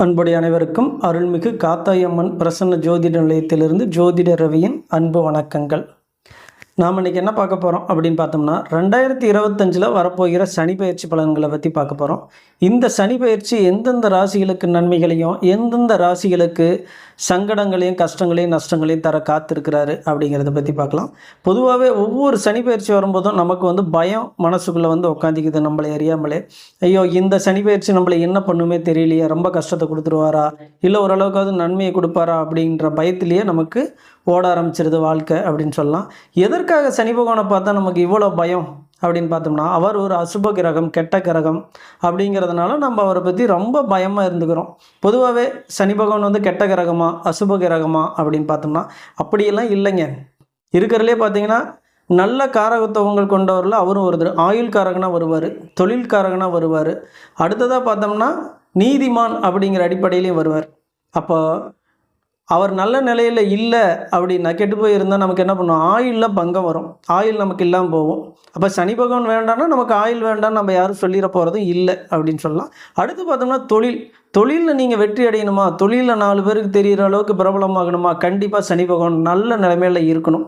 அன்புடைய அனைவருக்கும் அருள்மிகு காத்தாயம்மன் பிரசன்ன ஜோதிட நிலையத்திலிருந்து ஜோதிட ரவியின் அன்பு வணக்கங்கள். நாம் இன்றைக்கி என்ன பார்க்க போகிறோம் அப்படின்னு பார்த்தோம்னா 2025 வரப்போகிற சனி பயிற்சி பலன்களை பற்றி பார்க்க போகிறோம். இந்த சனி பயிற்சி எந்தெந்த ராசிகளுக்கு நன்மைகளையும் எந்தெந்த ராசிகளுக்கு சங்கடங்களையும் கஷ்டங்களையும் நஷ்டங்களையும் தர காத்திருக்கிறாரு அப்படிங்கிறத பற்றி பார்க்கலாம். பொதுவாகவே ஒவ்வொரு சனி பயிற்சி வரும்போதும் நமக்கு பயம் மனசுக்குள்ளே உட்காந்துக்குது. நம்மளை அறியாமலே ஐயோ இந்த சனி பயிற்சி நம்மளை என்ன பண்ணுமே தெரியலையே, ரொம்ப கஷ்டத்தை கொடுத்துருவாரா இல்லை ஓரளவுக்காவது நன்மையை கொடுப்பாரா அப்படின்ற பயத்திலேயே நமக்கு ஓட ஆரம்பிச்சிருது வாழ்க்கை அப்படின்னு சொல்லலாம். எதற்காக சனி பகவானை பார்த்தா நமக்கு இவ்வளோ பயம் அப்படின்னு பார்த்தோம்னா, அவர் ஒரு அசுப கிரகம், கெட்ட கிரகம் அப்படிங்கிறதுனால நம்ம அவரை பற்றி ரொம்ப பயமாக இருந்துக்கிறோம். பொதுவாகவே சனி பகவான் கெட்ட கிரகமா அசுப கிரகமா அப்படின்னு பார்த்தோம்னா அப்படியெல்லாம் இல்லைங்க. இருக்கிறதுலே பார்த்தீங்கன்னா நல்ல காரகத்துவங்கள் கொண்டவரில் அவரும் ஒருத்தர். ஆயுள் காரகனாக வருவார், தொழில் காரகனாக வருவார். அடுத்ததாக பார்த்தோம்னா நீதிமான் அப்படிங்கிற அடிப்படையிலையும் வருவார். அப்போ அவர் நல்ல நிலையில் இல்லை அப்படின்னா, கெட்டு போய் இருந்தால் நமக்கு என்ன பண்ணுவோம், ஆயுளில் பங்கம் வரும், ஆயுள் நமக்கு இல்லாமல் போகும். அப்போ சனி பகவான் வேண்டாம்னா நமக்கு ஆயுள் வேண்டாம்னு நம்ம யாரும் சொல்லிட போகிறதும் இல்லை அப்படின்னு சொல்லலாம். அடுத்து பார்த்தோம்னா தொழிலில் நீங்கள் வெற்றி அடையணுமா, தொழிலில் 4 பேருக்கு தெரிகிற அளவுக்கு பிரபலமாகணுமா, கண்டிப்பாக சனி பகவான் நல்ல நிலைமையில் இருக்கணும்.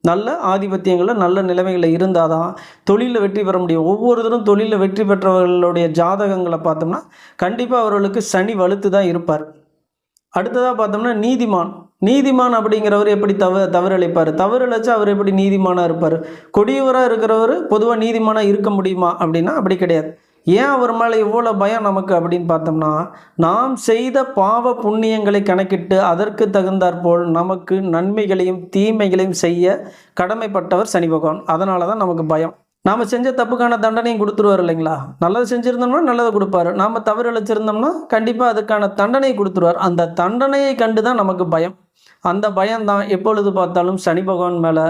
நல்ல ஆதிபத்தியங்களில் நல்ல நிலைமைகளில் இருந்தால் தான் தொழிலில் வெற்றி பெற முடியும். ஒவ்வொருத்தரும் தொழிலில் வெற்றி பெற்றவர்களுடைய ஜாதகங்களை பார்த்தோம்னா கண்டிப்பாக அவர்களுக்கு சனி வலுத்து தான் இருப்பார். அடுத்ததாக பார்த்தோம்னா நீதிமான் அப்படிங்கிறவர் எப்படி தவறளிப்பார், தவறளிச்சா அவர் எப்படி நீதிமானாக இருப்பார். கொடியவராக இருக்கிறவர் பொதுவாக நீதிமானாக இருக்க முடியுமா அப்படின்னா அப்படி கிடையாது. ஏன் அவர் மேலே இவ்வளோ பயம் நமக்கு அப்படின்னு பார்த்தோம்னா, நாம் செய்த பாவ புண்ணியங்களை கணக்கிட்டு அதற்கு தகுந்தாற்போல் நமக்கு நன்மைகளையும் தீமைகளையும் செய்ய கடமைப்பட்டவர் சனி பகவான். அதனால தான் நமக்கு பயம். நாம் செஞ்ச தப்புக்கான தண்டனையும் கொடுத்துருவார் இல்லைங்களா. நல்லது செஞ்சுருந்தோம்னா நல்லதை கொடுப்பாரு, நாம் தவறு அழைச்சிருந்தோம்னா கண்டிப்பாக அதுக்கான தண்டனையை கொடுத்துருவார். அந்த தண்டனையை கண்டு தான் நமக்கு பயம். அந்த பயம்தான் எப்பொழுது பார்த்தாலும் சனி பகவான் மேலே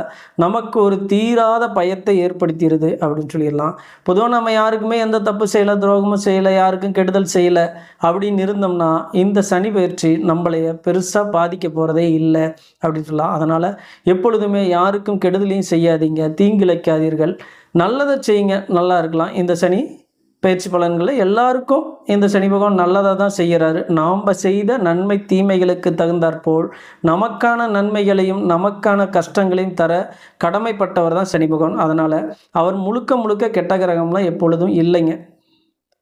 நமக்கு ஒரு தீராத பயத்தை ஏற்படுத்திடுது அப்படின்னு சொல்லிடலாம். பொதுவாக நம்ம யாருக்குமே எந்த தப்பு செய்யலை, துரோகமும் செய்யலை, யாருக்கும் கெடுதல் செய்யலை அப்படின்னு இருந்தோம்னா இந்த சனி பயிற்சி நம்மளைய பெருசாக பாதிக்க போகிறதே இல்லை அப்படின்னு சொல்லலாம். அதனால் எப்பொழுதுமே யாருக்கும் கெடுதலையும் செய்யாதீங்க, தீங்கிழைக்காதீர்கள், நல்லதை செய்யுங்க, நல்லா இருக்கலாம். இந்த சனி பயிற்சி பலன்களை எல்லாருக்கும் இந்த சனி பகவான் நல்லதாக தான் செய்கிறாரு. நாம் செய்த நன்மை தீமைகளுக்கு தகுந்தாற்போல் நமக்கான நன்மைகளையும் நமக்கான கஷ்டங்களையும் தர கடமைப்பட்டவர் தான் சனி பகவான். அதனால் அவர் முழுக்க கெட்ட கிரகம்லாம் எப்பொழுதும் இல்லைங்க.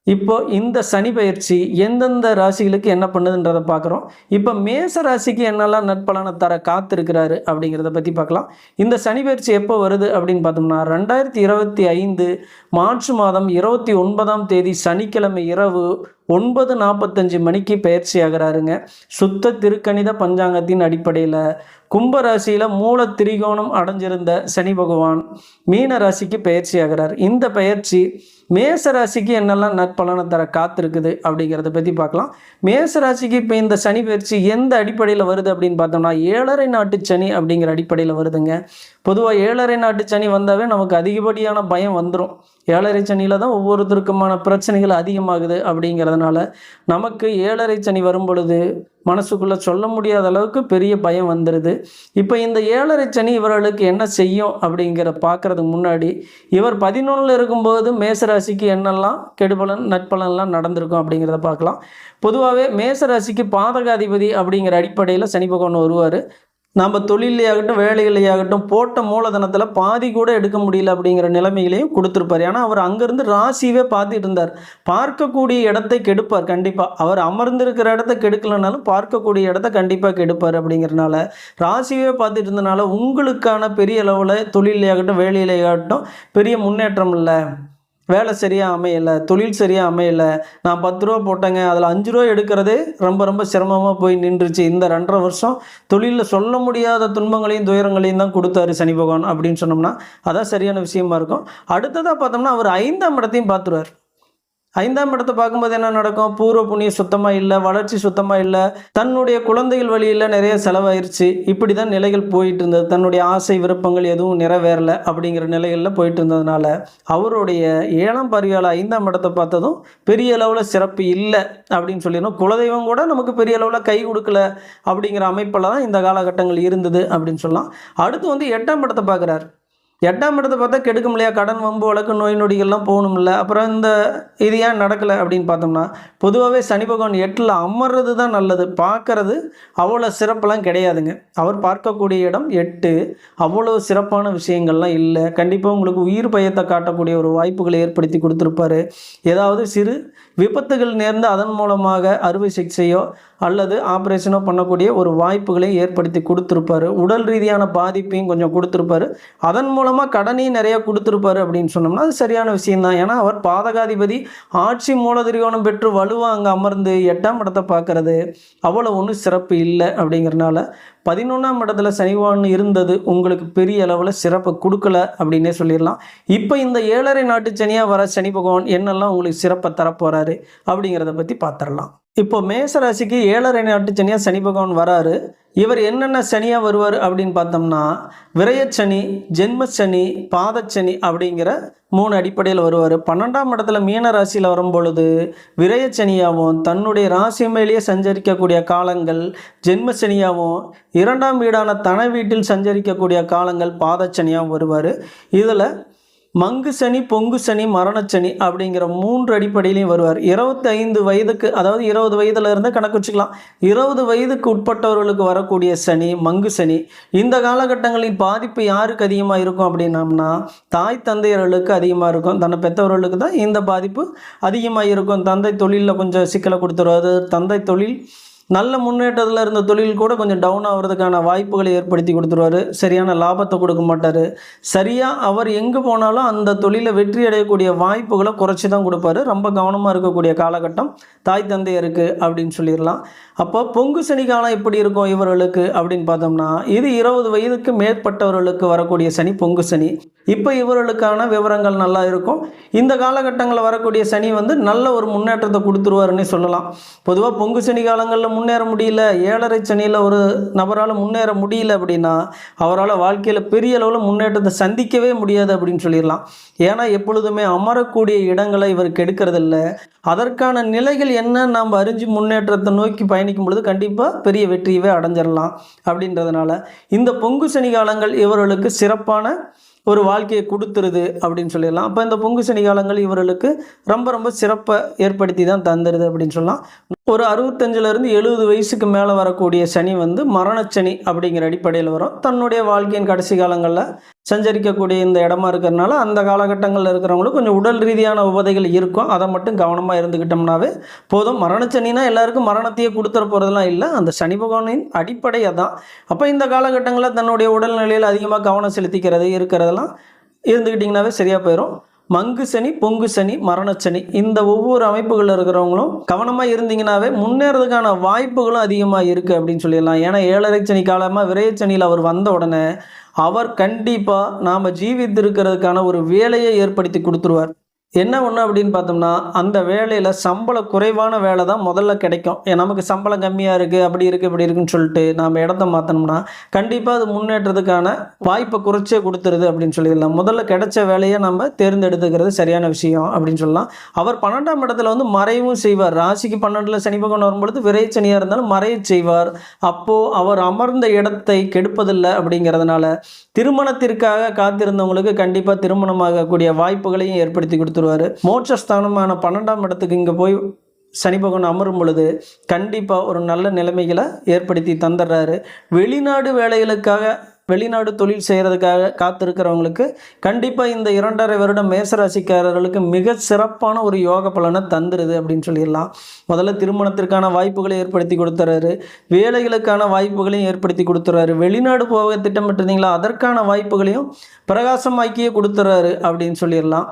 இப்போ இந்த சனி பயிற்சி எந்தெந்த ராசிகளுக்கு என்ன பண்ணுதுன்றதை பார்க்குறோம். இப்போ மேச ராசிக்கு என்னெல்லாம் நற்பலனை தர காத்திருக்கிறாரு அப்படிங்கிறத பற்றி பார்க்கலாம். இந்த சனி பயிற்சி எப்போ வருது அப்படின்னு பார்த்தோம்னா 2025 மார்ச் மாதம் 29ஆம் தேதி சனிக்கிழமை இரவு 9:45 மணிக்கு பயிற்சி ஆகிறாருங்க. சுத்த திருக்கணித பஞ்சாங்கத்தின் அடிப்படையில் கும்பராசியில் மூல திரிகோணம் அடைஞ்சிருந்த சனி பகவான் மீன ராசிக்கு பயிற்சி ஆகிறார். இந்த பயிற்சி மேச ராசிக்கு என்னெல்லாம் நற்பலனை தர காத்திருக்குது அப்படிங்கிறத பற்றி பார்க்கலாம். மேச ராசிக்கு இப்போ இந்த சனி பயிற்சி எந்த அடிப்படையில் வருது அப்படின்னு பார்த்தோம்னா 7.5 நாட்டு சனி அப்படிங்கிற அடிப்படையில் வருதுங்க. பொதுவாக 7.5 நாட்டு சனி வந்தாவே நமக்கு அதிகப்படியான பயம் வந்துடும். 7.5 சனியில் தான் ஒவ்வொருத்தருக்குமான பிரச்சனைகள் அதிகமாகுது. அப்படிங்கிறதுனால நமக்கு 7.5 சனி வரும் பொழுது மனசுக்குள்ளே சொல்ல முடியாத அளவுக்கு பெரிய பயம் வந்துடுது. இப்போ இந்த 7.5 சனி இவர்களுக்கு என்ன செய்யும் அப்படிங்கிற பார்க்குறதுக்கு முன்னாடி இவர் 11 இருக்கும்போது மேசராசிக்கு என்னெல்லாம் கெடுபலன் நட்பலன்லாம் நடந்திருக்கும் அப்படிங்கிறத பார்க்கலாம். பொதுவாகவே மேசராசிக்கு பாதகாதிபதி அப்படிங்கிற அடிப்படையில் சனி பகவான் வருவார். நம்ம தொழிலையாகட்டும் வேலைகளையாகட்டும் போட்ட மூலதனத்தில் பாதி கூட எடுக்க முடியல அப்படிங்கிற நிலைமைகளையும் கொடுத்துருப்பார். ஏன்னா அவர் அங்கேருந்து ராசியவே பார்த்துட்டு இருந்தார். பார்க்கக்கூடிய இடத்தை கெடுப்பார் கண்டிப்பாக. அவர் அமர்ந்திருக்கிற இடத்த கெடுக்கலனாலும் பார்க்கக்கூடிய இடத்த கண்டிப்பாக கெடுப்பார். அப்படிங்கிறனால ராசியவே பார்த்துட்டு இருந்தனால உங்களுக்கான பெரிய அளவில் தொழிலையாகட்டும் வேலையிலேயாகட்டும் பெரிய முன்னேற்றம் இல்லை, வேலை சரியாக அமையலை, தொழில் சரியாக அமையலை, நான் 10 ரூபா போட்டேங்க அதில் 5 ரூபா எடுக்கிறதே ரொம்ப சிரமமாக போய் நின்றுச்சு. இந்த 2.5 வருஷம் தொழிலில் சொல்ல முடியாத துன்பங்களையும் துயரங்களையும் தான் கொடுத்தாரு சனி பகவான் அப்படின்னு சொன்னோம்னா அதான் சரியான விஷயமா இருக்கும். அடுத்ததாக பார்த்தோம்னா அவர் 5ஆம் இடத்தையும் பார்த்துருவார். 5ஆம் இடத்தை பார்க்கும்போது என்ன நடக்கும், பூர்வ புண்ணியம் சுத்தமாக இல்லை, வளர்ச்சி சுத்தமாக இல்லை, தன்னுடைய குழந்தைகள் வழியில் நிறைய செலவாயிருச்சு, இப்படி தான் நிலைகள் போயிட்டு இருந்தது. தன்னுடைய ஆசை விருப்பங்கள் எதுவும் நிறைவேறலை அப்படிங்கிற நிலைகளில் போயிட்டு இருந்ததுனால அவருடைய 7ஆம் பார்வையால் 5ஆம் இடத்தை பார்த்ததும் பெரிய அளவில் சிறப்பு இல்லை அப்படின்னு சொல்லிடணும். குலதெய்வம் கூட நமக்கு பெரிய அளவில் கை கொடுக்கல அப்படிங்கிற அமைப்பில் தான் இந்த காலகட்டங்கள் இருந்தது அப்படின்னு சொல்லலாம். அடுத்து 8ஆம் இடத்தை பார்க்குறாரு. 8ஆம் இடத்தை பார்த்தா கெடுக்கும் இல்லையா, கடன் வம்பு வழக்கு நோய் நொடிகள்லாம் போகணும்ல. அப்புறம் இது ஏன் நடக்கலை அப்படின்னு பார்த்தோம்னா, பொதுவாகவே சனி பகவான் 8ல் அமர்றது தான் நல்லது. பார்க்கறது அவ்வளோ சிறப்பெல்லாம் கிடையாதுங்க. அவர் பார்க்கக்கூடிய இடம் 8, அவ்வளோ சிறப்பான விஷயங்கள்லாம் இல்லை. கண்டிப்பாக உங்களுக்கு உயிர் பயத்தை காட்டக்கூடிய ஒரு வாய்ப்புகளை ஏற்படுத்தி கொடுத்துருப்பாரு. ஏதாவது சிறு விபத்துகள் நேர்ந்து அதன் மூலமாக அறுவை சிகிச்சையோ அல்லது ஆப்ரேஷனோ பண்ணக்கூடிய ஒரு வாய்ப்புகளை ஏற்படுத்தி கொடுத்துருப்பாரு. உடல் ரீதியான பாதிப்பையும் கொஞ்சம் கொடுத்துருப்பாரு. அதன் மூலமாக கடனையும் நிறையா கொடுத்துருப்பாரு அப்படின்னு சொன்னோம்னா அது சரியான விஷயம்தான். ஏன்னா அவர் பாதகாதிபதி ஆட்சி மூலதிரியோணம் பெற்று வலுவாக அங்கே அமர்ந்து 8ஆம் இடத்தை பார்க்கறது அவ்வளோ ஒன்றும் சிறப்பு இல்லை. அப்படிங்கிறனால 11ஆம் இடத்துல சனி பகவான் இருந்தது உங்களுக்கு பெரிய அளவில் சிறப்பை கொடுக்கல அப்படின்னே சொல்லிடலாம். இப்போ இந்த 7.5 நாட்டு சனியாக வர சனி பகவான் என்னெல்லாம் உங்களுக்கு சிறப்பை தரப்போகிறாரு அப்படிங்கிறத பற்றி பார்த்துடலாம். இப்போ மேசராசிக்கு 7.5 நாட்டு சனியாக சனி பகவான் வராரு. இவர் என்னென்ன சனியாக வருவார் அப்படின்னு பார்த்தோம்னா, விரயச்சனி, ஜென்மச்சனி, பாதச்சனி அப்படிங்கிற 3 அடிப்படையில் வருவார். 12ஆம் இடத்துல மீன ராசியில் வரும்பொழுது விரயச்சனியாகவும், தன்னுடைய ராசி மேலேயே சஞ்சரிக்கக்கூடிய காலங்கள் ஜென்மச்சனியாகவும், 2ஆம் வீடான தன வீட்டில் சஞ்சரிக்கக்கூடிய காலங்கள் பாதச்சனியாகவும் வருவார். இதில் மங்கு சனி, பொங்கு சனி, மரணச்சனி அப்படிங்கிற 3 அடிப்படையிலையும் வருவார். 25 வயதுக்கு, அதாவது 20 வயதுல இருந்து கணக்கு வச்சுக்கலாம். 20 வயதுக்கு உட்பட்டவர்களுக்கு வரக்கூடிய சனி மங்கு சனி. இந்த காலகட்டங்களின் பாதிப்பு யாருக்கு அதிகமாக இருக்கும் அப்படின்னம்னா, தாய் தந்தையர்களுக்கு அதிகமாக இருக்கும். தன்னை பெற்றவர்களுக்கு தான் இந்த பாதிப்பு அதிகமாக இருக்கும். தந்தை தொழிலில் கொஞ்சம் சிக்கலை கொடுத்துருவாரு. தந்தை தொழில் நல்ல முன்னேற்றத்தில் இருந்த தொழில் கூட கொஞ்சம் டவுன் ஆகிறதுக்கான வாய்ப்புகளை ஏற்படுத்தி கொடுத்துருவாரு. சரியான லாபத்தை கொடுக்க மாட்டார். சரியாக அவர் எங்கே போனாலும் அந்த தொழிலை வெற்றி அடையக்கூடிய வாய்ப்புகளை குறைச்சி தான் கொடுப்பாரு. ரொம்ப கவனமாக இருக்கக்கூடிய காலகட்டம் தாய் தந்தையருக்கு அப்படின்னு சொல்லிடலாம். அப்போ பொங்கு சனி காலம் எப்படி இருக்கும் இவர்களுக்கு அப்படின்னு பார்த்தோம்னா, இது 20 வயதுக்கு மேற்பட்டவர்களுக்கு வரக்கூடிய சனி பொங்கு சனி. இப்போ இவர்களுக்கான விவரங்கள் நல்லா இருக்கும். இந்த காலகட்டங்களில் வரக்கூடிய சனி நல்ல ஒரு முன்னேற்றத்தை கொடுத்துருவாருன்னே சொல்லலாம். பொதுவாக பொங்கு சனி காலங்களில் முன்னேற முடியல, 7.5 சனியில் ஒரு நபரால் முன்னேற முடியல அப்படின்னா அவரால் வாழ்க்கையில் பெரிய அளவில் முன்னேற்றத்தை சந்திக்கவே முடியாது அப்படின்னு சொல்லிடலாம். ஏன்னா எப்பொழுதுமே அமரக்கூடிய இடங்களை இவர் கெடுக்கிறதில்ல. அதற்கான நிலைகள் என்ன நாம் அறிஞ்சு முன்னேற்றத்தை நோக்கி பயணிக்கும் பொழுது கண்டிப்பாக பெரிய வெற்றியவே அடைஞ்சிடலாம். அப்படின்றதுனால இந்த பொங்கு சனி காலங்கள் இவர்களுக்கு சிறப்பான ஒரு வாழ்க்கையை கொடுத்துருது அப்படின்னு சொல்லிடலாம். அப்போ இந்த பொங்கு சனி காலங்கள் இவர்களுக்கு ரொம்ப சிறப்பை ஏற்படுத்தி தான் தந்துடுது அப்படின்னு சொல்லலாம். ஒரு 65லேருந்து 70 வயசுக்கு மேலே வரக்கூடிய சனி மரணச்சனி அப்படிங்கிற அடிப்படையில் வரும். தன்னுடைய வாழ்க்கையின் கடைசி காலங்களில் சஞ்சரிக்கக்கூடிய இந்த இடமா இருக்கிறதுனால அந்த காலகட்டங்களில் இருக்கிறவங்களுக்கு கொஞ்சம் உடல் ரீதியான உபாதைகள் இருக்கும். அதை மட்டும் கவனமாக இருந்துக்கிட்டோம்னாவே போதும். மரணச்சனினா எல்லாருக்கும் மரணத்தையே கொடுத்துட போகிறதுலாம் இல்லை. அந்த சனி பகவானின் அடிப்படையாக தான். அப்போ இந்த காலகட்டங்களில் தன்னுடைய உடல்நிலையில் அதிகமாக கவனம் செலுத்திக்கிறது இருக்கிறதெல்லாம் இருந்துக்கிட்டிங்கனாவே சரியாக போயிடும். மங்கு சனி, பொங்கு சனி, மரணச்சனி இந்த ஒவ்வொரு அமைப்புகளில் இருக்கிறவங்களும் கவனமாக இருந்தீங்கன்னாவே முன்னேறதுக்கான வாய்ப்புகளும் அதிகமாக இருக்குது அப்படின்னு சொல்லிடலாம். ஏன்னா 7.5 சனி காலமாக விரயச்சனியில் அவர் வந்த உடனே அவர் கண்டிப்பாக நாம் ஜீவித்திருக்கிறதுக்கான ஒரு வேலையை ஏற்படுத்தி கொடுத்துருவார். என்ன ஒன்று அப்படின்னு பார்த்தோம்னா, அந்த வேலையில் சம்பளம் குறைவான வேலை தான் முதல்ல கிடைக்கும். நமக்கு சம்பளம் கம்மியாக இருக்குது, அப்படி இருக்குது இப்படி இருக்குன்னு சொல்லிட்டு நாம் இடத்த மாற்றணும்னா கண்டிப்பாக அது முன்னேற்றத்துக்கான வாய்ப்பை குறைச்சே கொடுத்துருது அப்படின்னு சொல்லிடலாம். முதல்ல கிடைச்ச வேலையை நம்ம தேர்ந்தெடுத்துக்கிறது சரியான விஷயம் அப்படின்னு சொல்லலாம். அவர் 12ஆம் இடத்துல மறைவும் செய்வார். ராசிக்கு 12ல் சனி பகவான் வரும்பொழுது விரைச்சனியாக இருந்தாலும் மறைய செய்வார். அப்போது அவர் அமர்ந்த இடத்தை கெடுப்பதில்லை. அப்படிங்கிறதுனால திருமணத்திற்காக காத்திருந்தவங்களுக்கு கண்டிப்பாக திருமணமாகக்கூடிய வாய்ப்புகளையும் ஏற்படுத்தி கொடுத்துருவார். மோட்சஸ்தானமான 12ஆம் இடத்துக்கு இங்கே போய் சனி பகவான் அமரும் பொழுது கண்டிப்பாக ஒரு நல்ல நிலைமைகளை ஏற்படுத்தி தந்துடுறாரு. வெளிநாடு வேலைகளுக்காக, வெளிநாடு தொழில் செய்கிறதுக்காக காத்திருக்கிறவங்களுக்கு கண்டிப்பாக இந்த 2.5 வருடம் மேசராசிக்காரர்களுக்கு மிக சிறப்பான ஒரு யோக பலனை தந்துடுது அப்படின்னு சொல்லிடலாம். முதல்ல திருமணத்திற்கான வாய்ப்புகளை ஏற்படுத்தி கொடுத்துறாரு. வேலைகளுக்கான வாய்ப்புகளையும் ஏற்படுத்தி கொடுத்துறாரு. வெளிநாடு போக திட்டமிட்டிருந்தீங்களா அதற்கான வாய்ப்புகளையும் பிரகாசமாக்கியே கொடுத்துறாரு அப்படின்னு சொல்லிடலாம்.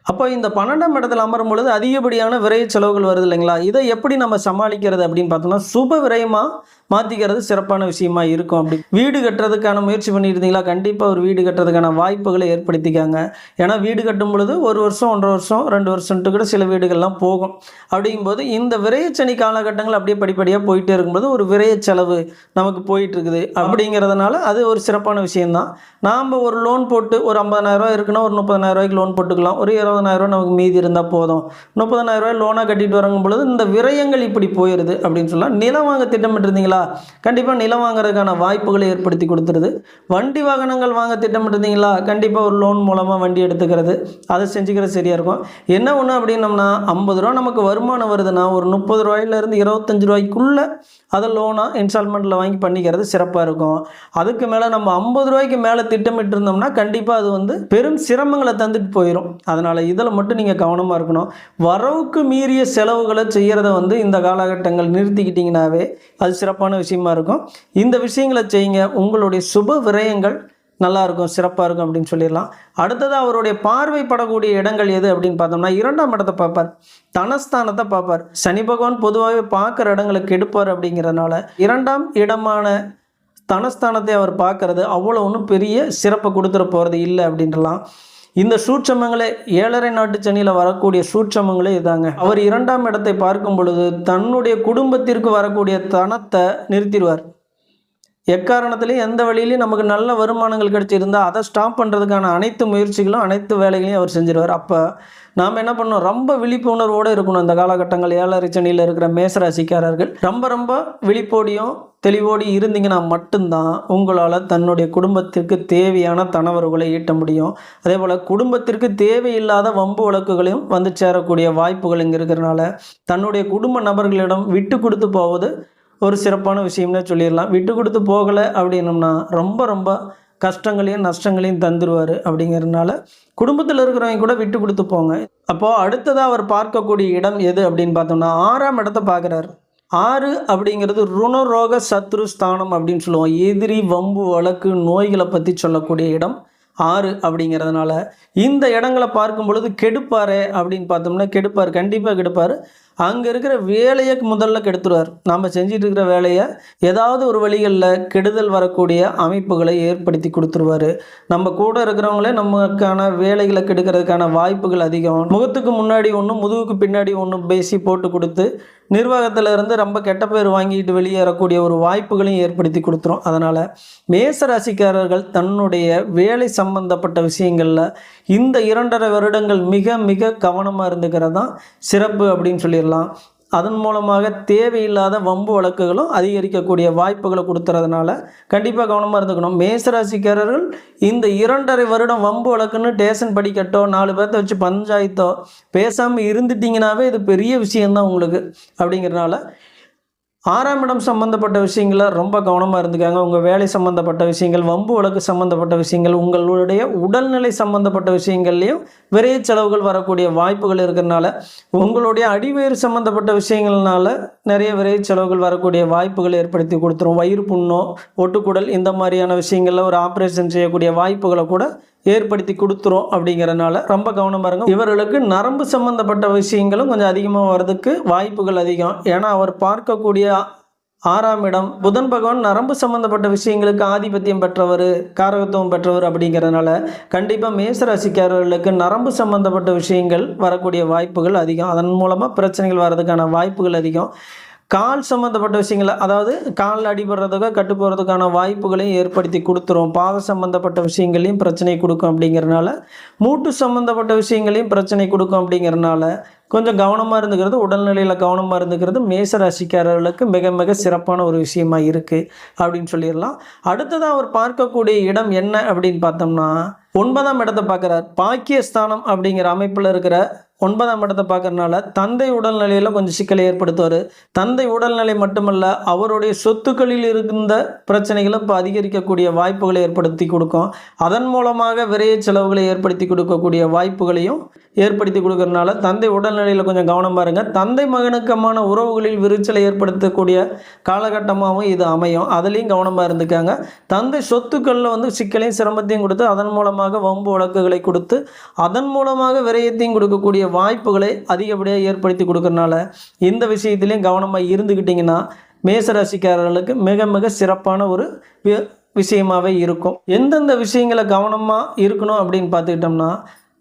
அப்போ இந்த 12ஆம் இடத்துல அமரும் பொழுது அதிகப்படியான விரைய செலவுகள் வருது இல்லைங்களா? இதை எப்படி நம்ம சமாளிக்கிறது அப்படின்னு பார்த்தோம்னா, சுப விரயமாக மாற்றிக்கிறது சிறப்பான விஷயமா இருக்கும். அப்படி வீடு கட்டுறதுக்கான முயற்சி பண்ணியிருந்தீங்களா கண்டிப்பாக ஒரு வீடு கட்டுறதுக்கான வாய்ப்புகளை ஏற்படுத்திக்காங்க. ஏன்னா வீடு கட்டும் பொழுது 1 வருஷம் 1.5 வருஷம் 2 வருஷம்ட்டு கூட சில வீடுகள்லாம் போகும். அப்படிங்கும்போது இந்த விரயச்சனி காலகட்டங்கள் அப்படியே படிப்படியாக போயிட்டே இருக்கும்போது ஒரு விரைய செலவு நமக்கு போயிட்டுருக்குது. அப்படிங்கிறதுனால அது ஒரு சிறப்பான விஷயந்தான். நாம் ஒரு லோன் போட்டு ஒரு 50,000 ரூபா இருக்குன்னா ஒரு 30,000 ரூபாய்க்கு லோன் போட்டுக்கலாம். ஒரு 20,000 நமக்கு மீதி இருந்தால் போதும், 30,000 லோனாக கட்டிட்டு வரங்கும் பொழுது இந்த விரயங்கள் இப்படி போயிடுது அப்படின்னு சொல்லலாம். நிலம் வாங்க திட்டமிட்டிருந்தீங்களா, கண்டிப்பாக நிலம் வாங்குறதுக்கான வாய்ப்புகளை ஏற்படுத்தி கொடுத்துருது. வண்டி வாகனங்கள் வாங்க திட்டமிட்டிருந்தீங்களா, கண்டிப்பாக ஒரு லோன் மூலமாக வண்டி எடுத்துக்கிறது, அதை செஞ்சுக்கிறது சரியாக இருக்கும். என்ன ஒன்று அப்படின்னம்னா 50 ரூபா நமக்கு வருமானம் வருதுன்னா ஒரு 30 ரூபாயிலேருந்து 25 ரூபாய்க்குள்ளே அதை லோனாக இன்ஸ்டால்மெண்ட்டில் வாங்கி பண்ணிக்கிறது சிறப்பாக இருக்கும். அதுக்கு மேலே நம்ம 50 ரூபாய்க்கு மேலே திட்டமிட்டு இருந்தோம்னா கண்டிப்பாக அது வந்து பெரும் சிரமங்களை தந்துட்டு போயிடும். அதனால் இதில் மட்டும் நீங்கள் கவனமாக இருக்கணும். வரவுக்கு மீறிய செலவுகளை செய்கிறத வந்து இந்த காலகட்டங்கள் நிறுத்திக்கிட்டிங்கனாவே அது சிறப்பான விஷயமா இருக்கும். இந்த விஷயங்களை செய்யுங்க, உங்களுடைய சுப விரயங்கள் நல்லாயிருக்கும், சிறப்பாக இருக்கும் அப்படின்னு சொல்லிடலாம். அடுத்தது அவருடைய பார்வைப்படக்கூடிய இடங்கள் எது அப்படின்னு பார்த்தோம்னா 2ஆம் இடத்தை பார்ப்பார், தனஸ்தானத்தை பார்ப்பார். சனி பகவான் பொதுவாகவே பார்க்குற இடங்களுக்கு எடுப்பார். அப்படிங்கிறதுனால 2ஆம் இடமான தனஸ்தானத்தை அவர் பார்க்கறது அவ்வளோ ஒன்றும் பெரிய சிறப்பை கொடுத்துட போகிறது இல்லை அப்படின்றலாம். இந்த சூட்சமங்களே 7.5 நாட்டு சனியில் வரக்கூடிய சூட்சமங்களே இதாங்க. அவர் 2ஆம் இடத்தை பார்க்கும் பொழுது தன்னுடைய குடும்பத்திற்கு வரக்கூடிய தனத்தை நிறுத்திடுவார். எக்காரணத்துலேயும் எந்த வழியிலையும் நமக்கு நல்ல வருமானங்கள் கிடைச்சிருந்தால் அதை ஸ்டாப் பண்ணுறதுக்கான அனைத்து முயற்சிகளும் அனைத்து வேலைகளையும் அவர் செஞ்சிருவார். அப்போ நாம் என்ன பண்ணோம், ரொம்ப விழிப்புணர்வோடு இருக்கணும். இந்த காலகட்டங்கள் 7.5 சனியில் இருக்கிற மேசராசிக்காரர்கள் ரொம்ப விழிப்போடியும் தெளிவோடு இருந்தீங்கன்னா மட்டும்தான் உங்களால் தன்னுடைய குடும்பத்திற்கு தேவையான தனவர்களை ஈட்ட முடியும். அதே போல் குடும்பத்திற்கு தேவையில்லாத வம்பு வழக்குகளையும் வந்து சேரக்கூடிய வாய்ப்புகள் இங்கே இருக்கிறனால தன்னுடைய குடும்ப நபர்களிடம் விட்டு கொடுத்து போவது ஒரு சிறப்பான விஷயம்னே சொல்லிடலாம். விட்டு கொடுத்து போகலை அப்படின்னம்னா ரொம்ப கஷ்டங்களையும் நஷ்டங்களையும் தந்துடுவார். அப்படிங்கிறதுனால குடும்பத்தில் இருக்கிறவங்க கூட விட்டு கொடுத்து போங்க. அப்போது அடுத்ததாக அவர் பார்க்கக்கூடிய இடம் எது அப்படின்னு பார்த்தோம்னா 6ஆம் இடத்தை பார்க்குறாரு. 6 அப்படிங்கிறது ருணரோக சத்ரு ஸ்தானம் அப்படின்னு சொல்லுவோம். எதிரி வம்பு வழக்கு நோய்களை பற்றி சொல்லக்கூடிய இடம் 6 அப்படிங்கிறதுனால இந்த இடங்களை பார்க்கும் பொழுது கெடுப்பாரே அப்படின்னு பார்த்தோம்னா கெடுப்பார், கண்டிப்பாக கெடுப்பார். அங்கே இருக்கிற வேலையை முதல்ல கெடுத்துருவார். நம்ம செஞ்சிட்டு இருக்கிற வேலையை ஏதாவது ஒரு வழிகளில் கெடுதல் வரக்கூடிய அமைப்புகளை ஏற்படுத்தி கொடுத்துருவார். நம்ம கூட இருக்கிறவங்களே நமக்கான வேலைகளை கெடுக்கிறதுக்கான வாய்ப்புகள் அதிகம். முகத்துக்கு முன்னாடி ஒன்று முதுகுக்கு பின்னாடி ஒன்று பேசி போட்டு கொடுத்து நிர்வாகத்தில் இருந்து ரொம்ப கெட்ட பேர் வாங்கிட்டு வெளியேறக்கூடிய ஒரு வாய்ப்புகளையும் ஏற்படுத்தி கொடுத்துரும். அதனால் மேசராசிக்காரர்கள் தன்னுடைய வேலை சம்பந்தப்பட்ட விஷயங்களில் இந்த 2.5 வருடங்கள் மிக கவனமாக இருந்துக்கிறது தான் சிறப்பு அப்படின்னு சொல்லிடலாம். அதன் மூலமாக தேவையில்லாத வம்பு வழக்குகளும் அதிகரிக்கக்கூடிய வாய்ப்புகளை கொடுத்துறதுனால கண்டிப்பாக கவனமாக இருந்துக்கணும். மேசராசிக்காரர்கள் இந்த 2.5 வருடம் வம்பு வழக்குன்னு டேஷன் படிக்கட்டோ 4 பேர்த்த வச்சு பஞ்சாயத்தோ பேசாமல் இருந்துட்டிங்கனாவே இது பெரிய விஷயந்தான் உங்களுக்கு. அப்படிங்கிறனால 6ஆம் இடம் சம்மந்தப்பட்ட விஷயங்களில் ரொம்ப கவனமாக இருந்துக்காங்க. உங்கள் வேலை சம்மந்தப்பட்ட விஷயங்கள், வம்பு வழக்கு சம்மந்தப்பட்ட விஷயங்கள், உங்களுடைய உடல்நிலை சம்மந்தப்பட்ட விஷயங்கள்லையும் விரைய செலவுகள் வரக்கூடிய வாய்ப்புகள் இருக்கிறதுனால உங்களுடைய அடிவயிறு சம்மந்தப்பட்ட விஷயங்கள்னால நிறைய விரைய செலவுகள் வரக்கூடிய வாய்ப்புகள் ஏற்படுத்தி கொடுத்துரும். வயிறு புண்ணோ ஒட்டுக்குடல் இந்த மாதிரியான விஷயங்களில் ஒரு ஆப்ரேஷன் செய்யக்கூடிய வாய்ப்புகளை கூட ஏற்படுத்தி கொடுத்துரும். அப்படிங்கிறனால ரொம்ப கவனமாக இருங்க. இவர்களுக்கு நரம்பு சம்பந்தப்பட்ட விஷயங்களும் கொஞ்சம் அதிகமாக வர்றதுக்கு வாய்ப்புகள் அதிகம். ஏன்னா அவர் பார்க்கக்கூடிய 6ஆம் இடம் புதன் பகவான் நரம்பு சம்பந்தப்பட்ட விஷயங்களுக்கு ஆதிபத்தியம் பெற்றவர், காரகத்துவம் பெற்றவர். அப்படிங்கிறதுனால கண்டிப்பாக மேசராசிக்காரர்களுக்கு நரம்பு சம்பந்தப்பட்ட விஷயங்கள் வரக்கூடிய வாய்ப்புகள் அதிகம். அதன் மூலமாக பிரச்சனைகள் வர்றதுக்கான வாய்ப்புகள் அதிகம். கால் சம்மந்தப்பட்ட விஷயங்கள், அதாவது கால் அடிபடுறதுக்கோ கட்டு போகிறதுக்கான வாய்ப்புகளையும் ஏற்படுத்தி கொடுத்துரும். பாத சம்மந்தப்பட்ட விஷயங்களையும் பிரச்சனை கொடுக்கும். அப்படிங்கிறனால மூட்டு சம்மந்தப்பட்ட விஷயங்களையும் பிரச்சனை கொடுக்கும். அப்படிங்கிறனால கொஞ்சம் கவனமாக இருந்துக்கிறது, உடல்நிலையில் கவனமாக இருந்துக்கிறது மேசராசிக்காரர்களுக்கு மிக சிறப்பான ஒரு விஷயமா இருக்குது அப்படின்னு சொல்லிடலாம். அடுத்ததாக அவர் பார்க்கக்கூடிய இடம் என்ன அப்படின்னு பார்த்தோம்னா 9ஆம் இடத்தை பார்க்குறார். பாக்கியஸ்தானம் அப்படிங்கிற அமைப்பில் இருக்கிற 9ஆம் இடத்தை பார்க்கறதுனால தந்தை உடல்நிலையில் கொஞ்சம் சிக்கலை ஏற்படுத்துவார். தந்தை உடல்நிலை மட்டுமல்ல, அவருடைய சொத்துக்களில் இருந்த பிரச்சனைகளும் இப்போ அதிகரிக்கக்கூடிய வாய்ப்புகளை ஏற்படுத்தி கொடுக்கும். அதன் மூலமாக விரைய செலவுகளை ஏற்படுத்தி கொடுக்கக்கூடிய வாய்ப்புகளையும் ஏற்படுத்தி கொடுக்கறதுனால தந்தை உடல்நிலையில் கொஞ்சம் கவனமாக இருங்க. தந்தை மகனுக்கமான உறவுகளில் விரிச்சலை ஏற்படுத்தக்கூடிய காலகட்டமாகவும் இது அமையும். அதுலேயும் கவனமாக இருந்துக்காங்க. தந்தை சொத்துக்களில் வந்து சிக்கலையும் சிரமத்தையும் கொடுத்து அதன் மூலமாக வம்பு வழக்குகளை கொடுத்து அதன் மூலமாக விரயத்தையும் கொடுக்கக்கூடிய வாய்ப்புகளை அதிகப்படியாக ஏற்படுத்தி கொடுக்கறனால இந்த விஷயத்திலையும் கவனமாக இருந்துக்கிட்டிங்கன்னா மேசராசிக்காரர்களுக்கு மிக சிறப்பான ஒரு விஷயமாகவே இருக்கும். எந்தெந்த விஷயங்களை கவனமாக இருக்கணும் அப்படின்னு பார்த்துக்கிட்டோம்னா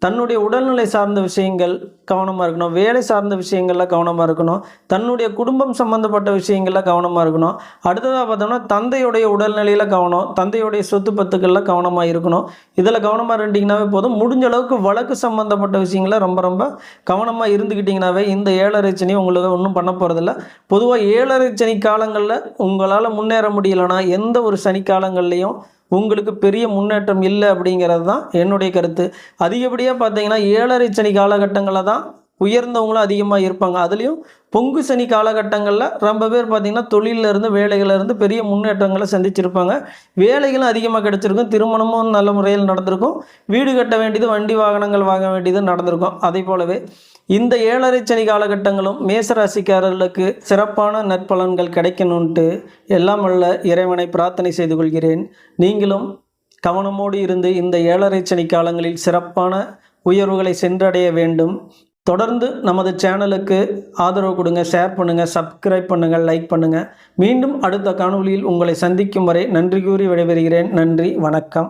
தன்னுடைய உடல்நிலை சார்ந்த விஷயங்கள் கவனமாக இருக்கணும், வேலை சார்ந்த விஷயங்களில் கவனமாக இருக்கணும், தன்னுடைய குடும்பம் சம்மந்தப்பட்ட விஷயங்களில் கவனமாக இருக்கணும். அடுத்ததாக பார்த்தோம்னா தந்தையுடைய உடல்நிலையில் கவனம், தந்தையுடைய சொத்து பத்துக்களில் கவனமாக இருக்கணும். இதில் கவனமாக இருந்துட்டிங்கனாவே போதும். முடிஞ்ச அளவுக்கு வழக்கு சம்மந்தப்பட்ட விஷயங்கள ரொம்ப ரொம்ப கவனமாக இருந்துக்கிட்டிங்கனாவே இந்த 7.5 சனி உங்களுக்கு ஒன்றும் பண்ண போகிறதில்ல. பொதுவாக 7.5 சனி காலங்களில் உங்களால் முன்னேற முடியலைன்னா எந்த ஒரு சனி காலங்கள்லேயும் உங்களுக்கு பெரிய முன்னேற்றம் இல்லை அப்படிங்கிறது தான் என்னுடைய கருத்து. அதிகப்படியாக பார்த்தீங்கன்னா 7.5 சனி காலகட்டங்களில் தான் உயர்ந்தவங்களும் அதிகமாக இருப்பாங்க. அதுலேயும் பொங்கு சனி காலகட்டங்களில் ரொம்ப பேர் பார்த்திங்கன்னா தொழிலிருந்து வேலைகளிலிருந்து பெரிய முன்னேற்றங்களை சந்திச்சிருப்பாங்க. வேலைகளும் அதிகமாக கிடச்சிருக்கும், திருமணமும் நல்ல முறையில் நடந்திருக்கும், வீடு கட்ட வேண்டியது வண்டி வாகனங்கள் வாங்க வேண்டியது நடந்திருக்கும். அதே போலவே இந்த 7.5 சனி காலகட்டங்களும் மேசராசிக்காரர்களுக்கு சிறப்பான நற்பலன்கள் கிடைக்கணுன்ட்டு எல்லாம் வல்ல இறைவனை பிரார்த்தனை செய்து கொள்கிறேன். நீங்களும் கவனமோடு இருந்து இந்த 7.5 சனி காலங்களில் சிறப்பான உயர்வுகளை சென்றடைய வேண்டும். தொடர்ந்து நமது சேனலுக்கு ஆதரவு கொடுங்க, ஷேர் பண்ணுங்கள், சப்ஸ்கிரைப் பண்ணுங்கள், லைக் பண்ணுங்கள். மீண்டும் அடுத்த காணொளியில் உங்களை சந்திக்கும் வரை நன்றி கூறி விடைபெறுகிறேன். நன்றி, வணக்கம்.